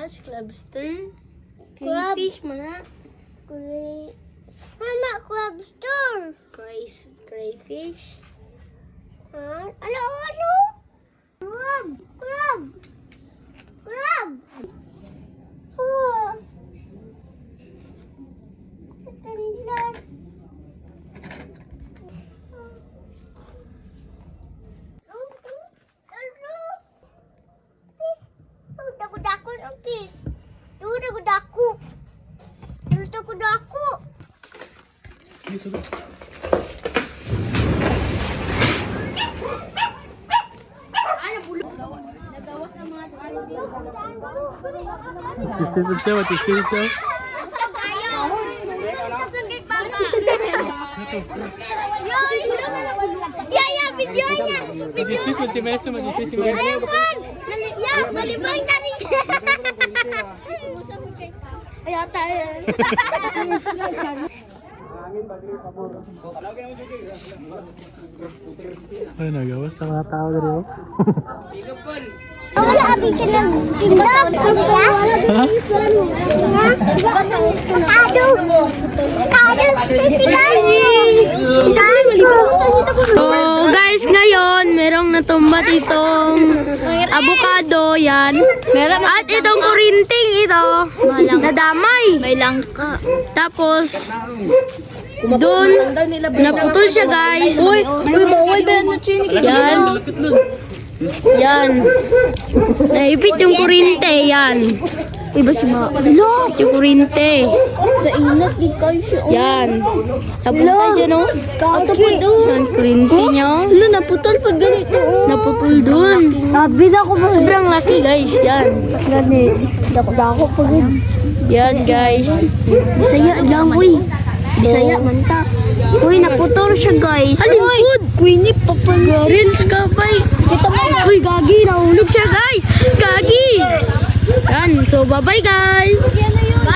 Crayfish, lobster, crayfish, mana? Mama, lobster. Crayfish. Ano? Crab. Oh. Tandas. Dako ng fish. Dako. Nagawas ang mga ano dito. Your favorite show? What's your favorite show? Nasungkit baka. Ya, video niya. Mag-isip mo si Maestro, mag-isip si Maestro. Ayun! Ya, malibang na rin siya. Ayaw tayo. Ay, nagawas na mga tao na rin. Wala abi ka ng tindahan. Ha? So guys, ngayon merong natumba ditong avocado yan. At itong kurinting ito, nadamay. May langka. Tapos doon naputol siya guys. Uy, bawal ba yan na chinik? Yan. Yan. Naipit yung kurinte, yan. Iba si Ma. Hello! Yung kurinte. Kainat di kayo siya. Yan. Naputol dyan, no? Katapod Yan, kurinte niya. Hello, naputol pag ganito. Naputol dun. Sabi na ko ba? Sobrang laki, guys. Yan. Ganit. Dako pag Yan, guys. Bisaya lang, uy. Bisaya man ta. Uy, naputol siya, guys. Alin, food? Winnie, papansin. Reels ka, bay. Kita mo na. Uy, gagi. Nahulog siya, guys. Gagi. Yan. So, bye-bye, guys.